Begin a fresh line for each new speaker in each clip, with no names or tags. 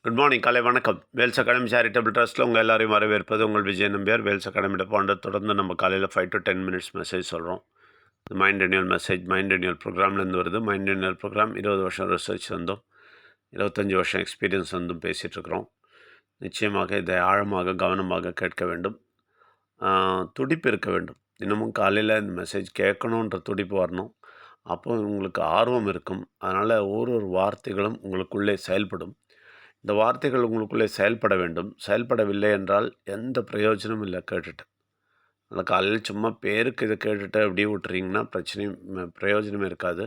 Good morning, காலை வணக்கம். Wales academy charitable ட்ரஸ்ட்டில் உங்கள் எல்லாரையும் வரவேற்பது உங்கள் விஜய் நம்பியார். வேல்ஸ் அகாடமியோட பாண்டர் தொடர்ந்து நம்ம காலையில் 5 to 10 மினிட்ஸ் மெசேஜ் சொல்கிறோம். Mind renewal message mind renewal ப்ரோக்ராம்லேருந்து வருது. மைண்ட் ரினியூவல் ப்ரோக்ராம் 20 வருஷம் ரிசர்ச் வந்தும் 25 வருஷம் எக்ஸ்பீரியன்ஸ் வந்தும் பேசிகிட்ருக்குறோம். நிச்சயமாக இதை ஆழமாக கவனமாக கேட்க வேண்டும். துடிப்பு இருக்க வேண்டும். இன்னமும் காலையில் இந்த மெசேஜ் கேட்கணுன்ற துடிப்பு வரணும். அப்போ உங்களுக்கு ஆர்வம் இருக்கும். அதனால் ஒரு வார்த்தைகளும் உங்களுக்குள்ளே செயல்படும். இந்த வார்த்தைகள் உங்களுக்குள்ளே செயல்பட வேண்டும். செயல்படவில்லை என்றால் எந்த பிரயோஜனமும் இல்லை கேட்டுட்டு. அந்த காலையில் சும்மா பேருக்கு இதை கேட்டுட்டு அப்படியே விட்டுறீங்கன்னா பிரயோஜனமே இருக்காது.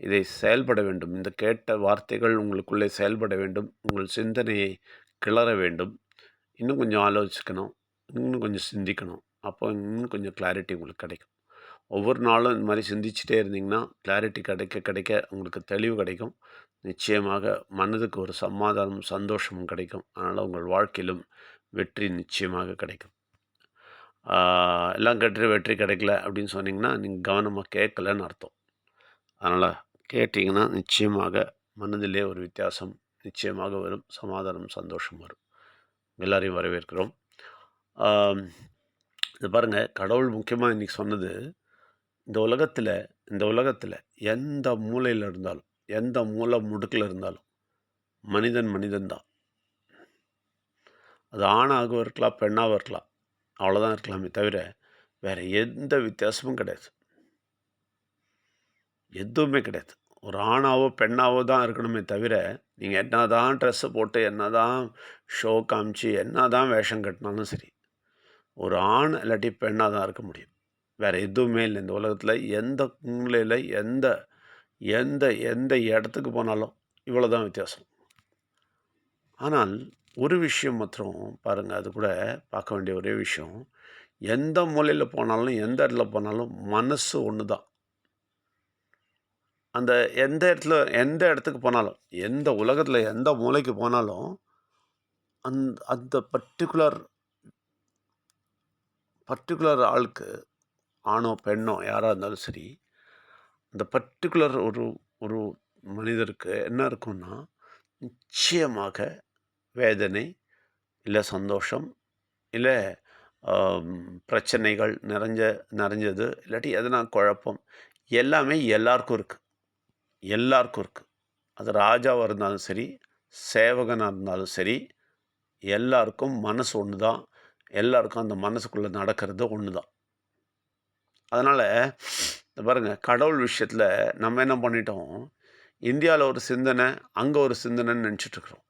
இதை செயல்பட வேண்டும். இந்த கேட்ட வார்த்தைகள் உங்களுக்குள்ளே செயல்பட வேண்டும். உங்கள் சிந்தனையை கிளற வேண்டும். இன்னும் கொஞ்சம் ஆலோசிக்கணும். இன்னும் கொஞ்சம் சிந்திக்கணும். அப்போ இன்னும் கொஞ்சம் கிளாரிட்டி உங்களுக்கு கிடைக்கும். ஒவ்வொரு நாளும் இந்த மாதிரி சிந்திச்சுட்டே இருந்தீங்கன்னா கிளாரிட்டி கிடைக்க கிடைக்க உங்களுக்கு தெளிவு கிடைக்கும். நிச்சயமாக மனதுக்கு ஒரு சமாதானமும் சந்தோஷமும் கிடைக்கும். அதனால் உங்கள் வாழ்க்கையிலும் வெற்றி நிச்சயமாக கிடைக்கும். எல்லாம் கேட்டுட்டு வெற்றி கிடைக்கல அப்படின்னு சொன்னிங்கன்னா நீங்கள் கவனமாக கேட்கலன்னு அர்த்தம். அதனால் கேட்டிங்கன்னா நிச்சயமாக மனதிலே ஒரு வித்தியாசம் நிச்சயமாக வரும். சமாதானம் சந்தோஷம் வரும். எல்லாரையும் வரவேற்கிறோம். இது பாருங்கள், கடவுள் முக்கியமாக இன்றைக்கி சொன்னது, இந்த உலகத்தில் எந்த மூலையில் இருந்தாலும் எந்த மூலை முடுக்கில் இருந்தாலும் மனிதன் தான். அது ஆணாகவும் இருக்கலாம், பெண்ணாகவும் இருக்கலாம். அவ்வளோதான் இருக்கலாமே தவிர வேறு எந்த வித்தியாசமும் கிடையாது. எதுவுமே கிடையாது. ஒரு ஆணாவோ பெண்ணாவோ தான் இருக்கணுமே தவிர நீங்கள் என்ன தான் ட்ரெஸ்ஸை போட்டு என்ன தான் ஷோ காமிச்சு என்ன தான் வேஷம் கட்டினாலும் சரி, ஒரு ஆண் இல்லாட்டி பெண்ணாக தான் இருக்க முடியும். வேறு எதுவுமே இல்லை. இந்த உலகத்தில் எந்த மூலையில் எந்த எந்த எந்த இடத்துக்கு போனாலும் இவ்வளோ தான் வித்தியாசம். ஆனால் ஒரு விஷயம் மாத்திரம் பாருங்கள், அது கூட பார்க்க வேண்டிய ஒரே விஷயம், எந்த மூலையில் போனாலும் எந்த இடத்துல போனாலும் மனசு ஒன்று தான். அந்த எந்த இடத்துக்கு போனாலும் எந்த உலகத்தில் எந்த மூலைக்கு போனாலும் அந்த பர்டிகுலர் ஆளுக்கு, ஆணோ பெண்ணோ யாராக இருந்தாலும் சரி, அந்த பர்டிகுலர் ஒரு ஒரு மனிதருக்கு என்ன இருக்கும்னா நிச்சயமாக வேதனை, இல்லை சந்தோஷம், இல்லை பிரச்சனைகள் நிறைஞ்சது, இல்லாட்டி எதனா குழப்பம், எல்லாமே எல்லாருக்கும் இருக்குது. அது ராஜாவாக இருந்தாலும் சரி, சேவகனாக இருந்தாலும் சரி, எல்லாருக்கும் மனசு ஒன்று தான். எல்லாருக்கும் அந்த மனசுக்குள்ளே நடக்கிறது ஒன்று தான். அதனால் பாருங்கள், கடவுள் விஷயத்தில் நம்ம என்ன பண்ணிட்டோம், இந்தியாவில் ஒரு சிந்தனை, அங்கே ஒரு சிந்தனைன்னு நினச்சிட்ருக்குறோம்.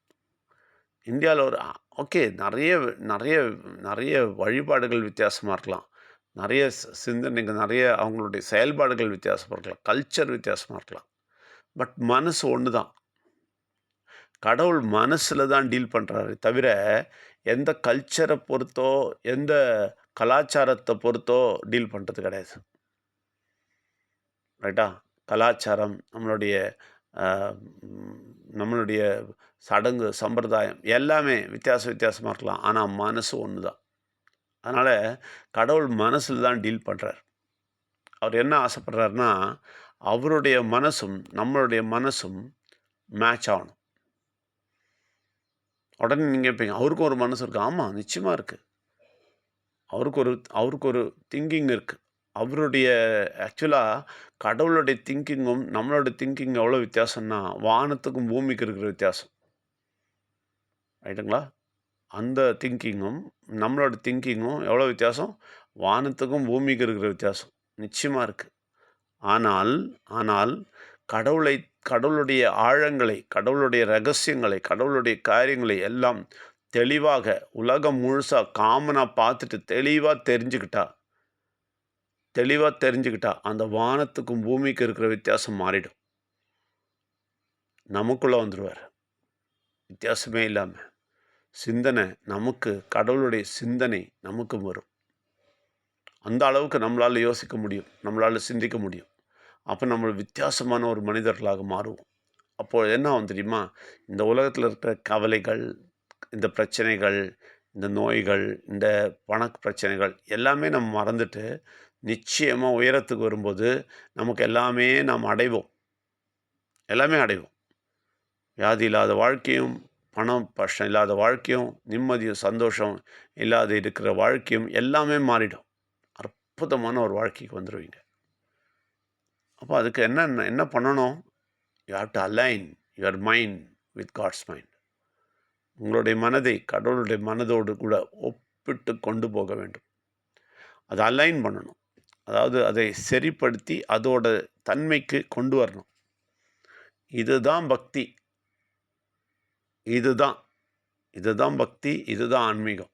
இந்தியாவில் ஒரு ஓகே, நிறைய நிறைய நிறைய வழிபாடுகள் வித்தியாசமாக இருக்கலாம். நிறைய சிந்தனைகள், நிறைய அவங்களுடைய செயல்பாடுகள் வித்தியாசமாக இருக்கலாம். கல்ச்சர் வித்தியாசமாக இருக்கலாம். பட் மனசு ஒன்று தான். கடவுள் மனசில் தான் டீல் பண்ணுறாரு தவிர எந்த கல்ச்சரை பொறுத்தோ எந்த கலாச்சாரத்தை பொறுத்தோ டீல் பண்ணுறது கிடையாது. ரைட்டா? கலாச்சாரம், நம்மளுடைய சடங்கு சம்பிரதாயம் எல்லாமே வித்தியாசமாக இருக்கலாம். ஆனால் மனசு ஒன்று தான். அதனால் கடவுள் மனசில் தான் டீல் பண்ணுறார். அவர் என்ன ஆசைப்படுறாருன்னா, அவருடைய மனசும் நம்மளுடைய மனசும் மேட்ச் ஆகணும். உடனே நீங்கள் கேட்பீங்க, அவருக்கும் ஒரு மனசு இருக்குது. ஆமாம், நிச்சயமாக இருக்குது. அவருக்கு ஒரு திங்கிங் இருக்குது. அவருடைய ஆக்சுவலாக கடவுளுடைய திங்கிங்கும் நம்மளோட திங்கிங் எவ்வளோ வித்தியாசம்னா, வானத்துக்கும் பூமிக்கு இருக்கிற வித்தியாசம். ரைட்டுங்களா? அந்த திங்கிங்கும் நம்மளோட திங்கிங்கும் எவ்வளோ வித்தியாசம்? வானத்துக்கும் பூமிக்கு இருக்கிற வித்தியாசம் நிச்சயமாக இருக்குது. ஆனால் கடவுளுடைய ஆழங்களை, கடவுளுடைய ரகசியங்களை, கடவுளுடைய காரியங்களை எல்லாம் தெளிவாக உலகம் முழுசாக காமனாக பார்த்துட்டு தெளிவாக தெரிஞ்சுக்கிட்டா அந்த வானத்துக்கும் பூமிக்கு இருக்கிற வித்தியாசம் மாறிடும். நமக்குள்ளே வந்துடுவார். வித்தியாசமே இல்லாமல் சிந்தனை நமக்கு, கடவுளுடைய சிந்தனை நமக்கு வரும். அந்த அளவுக்கு நம்மளால் யோசிக்க முடியும், நம்மளால் சிந்திக்க முடியும். அப்போ நம்ம வித்தியாசமான ஒரு மனிதர்களாக மாறுவோம். அப்போது என்ன ஆகும் தெரியுமா? இந்த உலகத்தில் இருக்கிற கவலைகள், இந்த பிரச்சனைகள், இந்த நோய்கள், இந்த பண பிரச்சனைகள் எல்லாமே நம்ம மறந்துட்டு நிச்சயமாக உயரத்துக்கு வரும்போது நமக்கு எல்லாமே நாம் அடைவோம். வியாதி இல்லாத வாழ்க்கையும், பணம் கஷ்டம் இல்லாத வாழ்க்கையும், நிம்மதியும், சந்தோஷம் இல்லாத இருக்கிற வாழ்க்கையும் எல்லாமே மாறிடும். அற்புதமான ஒரு வாழ்க்கைக்கு வந்துருவீங்க. அப்போ அதுக்கு என்ன பண்ணணும்? You have to align your mind with God's mind. உங்களுடைய மனதை கடவுளுடைய மனதோடு கூட ஒப்பிட்டு கொண்டு போக வேண்டும். அதை அலைன் பண்ணணும். அதாவது அதை சரிப்படுத்தி அதோட தன்மைக்கு கொண்டு வரணும். இதுதான் பக்தி. இதுதான் பக்தி, இதுதான் ஆன்மீகம்.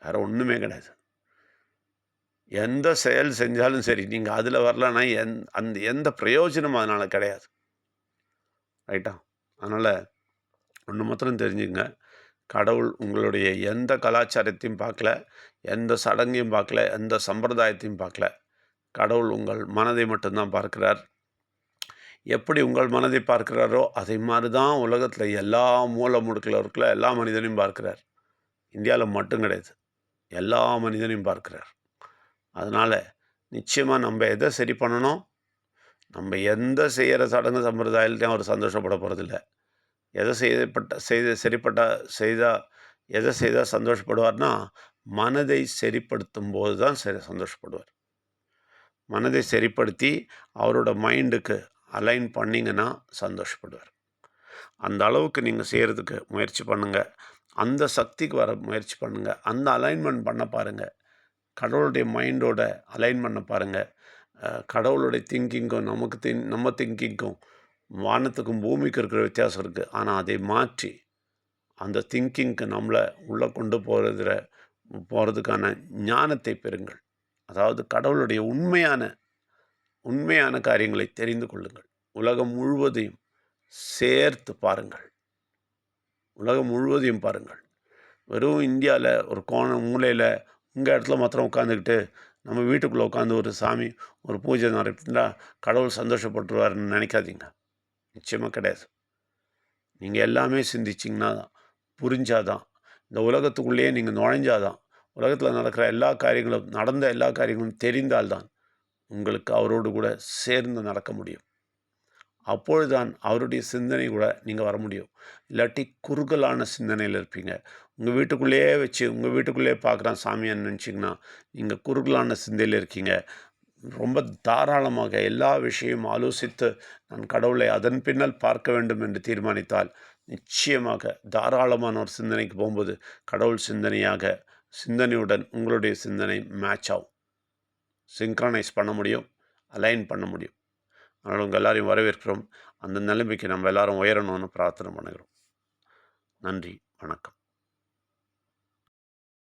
வேறு ஒன்றுமே கிடையாது. எந்த செயல் செஞ்சாலும் சரி, நீங்கள் அதில் வரலன்னா எந்த பிரயோஜனமும் அதனால் கிடையாது. ரைட்டா? அதனால் ஒன்று மாத்திரம் தெரிஞ்சுங்க, கடவுள் உங்களுடைய எந்த கலாச்சாரத்தையும் பார்க்கல, எந்த சடங்கையும் பார்க்கல, எந்த சம்பிரதாயத்தையும் பார்க்கல. கடவுள் உங்கள் மனதை மட்டும்தான் பார்க்கிறார். எப்படி உங்கள் மனதை பார்க்கிறாரோ அதை மாதிரி தான் உலகத்தில் எல்லா மூலை முடுக்கில் இருக்கிற எல்லா மனிதனையும் பார்க்கிறார். இந்தியாவில் மட்டும் கிடையாது, எல்லா மனிதனையும் பார்க்கிறார். அதனால் நிச்சயமாக நம்ம எதை சரி பண்ணணும்? நம்ம எந்த செய்கிற சடங்கு சம்பிரதாயத்தையும் அவர் சந்தோஷப்பட போகிறதில்ல. எதை எதை செய்தால் சந்தோஷப்படுவார்னா, மனதை சரிப்படுத்தும் போது தான் சந்தோஷப்படுவார். மனதை சரிப்படுத்தி அவரோட மைண்டுக்கு அலைன் பண்ணிங்கன்னா சந்தோஷப்படுவார். அந்த அளவுக்கு நீங்கள் செய்கிறதுக்கு முயற்சி பண்ணுங்கள். அந்த சக்திக்கு வர முயற்சி பண்ணுங்கள். அந்த அலைன்மெண்ட் பண்ண பாருங்கள். கடவுளுடைய மைண்டோட அலைன் பண்ண பாருங்கள். கடவுளுடைய திங்கிங்கும் நம்ம திங்கிங்கும் வானத்துக்கும் பூமிக்கும் இருக்கிற வித்தியாசம் இருக்குது. ஆனால் அதை மாற்றி அந்த திங்கிங்க்கு நம்மளை உள்ளே கொண்டு போகிறதுக்கான ஞானத்தை பெறுங்கள். அதாவது கடவுளுடைய உண்மையான காரியங்களை தெரிந்து கொள்ளுங்கள். உலகம் முழுவதையும் சேர்த்து பாருங்கள். உலகம் முழுவதையும் பாருங்கள். வெறும் இந்தியாவில் ஒரு மூலையில் உங்கள் இடத்துல மாத்திரம் உட்காந்துக்கிட்டு நம்ம வீட்டுக்குள்ளே உட்காந்து ஒரு சாமி ஒரு பூஜை நடத்தினா கடவுள் சந்தோஷப்பட்டுருவாருன்னு நினைக்காதீங்க. நிச்சயமாக கிடையாது. நீங்கள் எல்லாமே சிந்திச்சிங்கன்னா தான், புரிஞ்சாதான், இந்த உலகத்துக்குள்ளேயே நீங்கள் நுழைஞ்சாதான், உலகத்தில் நடக்கிற நடந்த எல்லா காரியங்களும் தெரிந்தால்தான் உங்களுக்கு அவரோடு கூட சேர்ந்து நடக்க முடியும். அப்பொழுதுதான் அவருடைய சிந்தனை கூட நீங்கள் வர முடியும். இல்லாட்டி குறுகலான சிந்தனையில் இருப்பீங்க. உங்கள் வீட்டுக்குள்ளேயே பார்க்குறான் சாமியான்னு நினச்சிங்கன்னா நீங்கள் குறுகலான சிந்தையில் இருக்கீங்க. ரொம்ப தாராளமாக எல்லா விஷயமும் ஆலோசித்து நான் கடவுளை அதன் பின்னால் பார்க்க வேண்டும் என்று தீர்மானித்தால் நிச்சயமாக தாராளமான ஒரு சிந்தனைக்கு போகும்போது கடவுள் சிந்தனையுடன் உங்களுடைய சிந்தனை மேட்ச் ஆகும். சிங்க்ரனைஸ் பண்ண முடியும், அலைன் பண்ண முடியும். அதனால் உங்கள் எல்லாரையும் வரவேற்கிறோம். அந்த நிலைமைக்கு நம்ம எல்லாரும் உயரணும்னு பிரார்த்தனை பண்ணுகிறோம். நன்றி, வணக்கம்.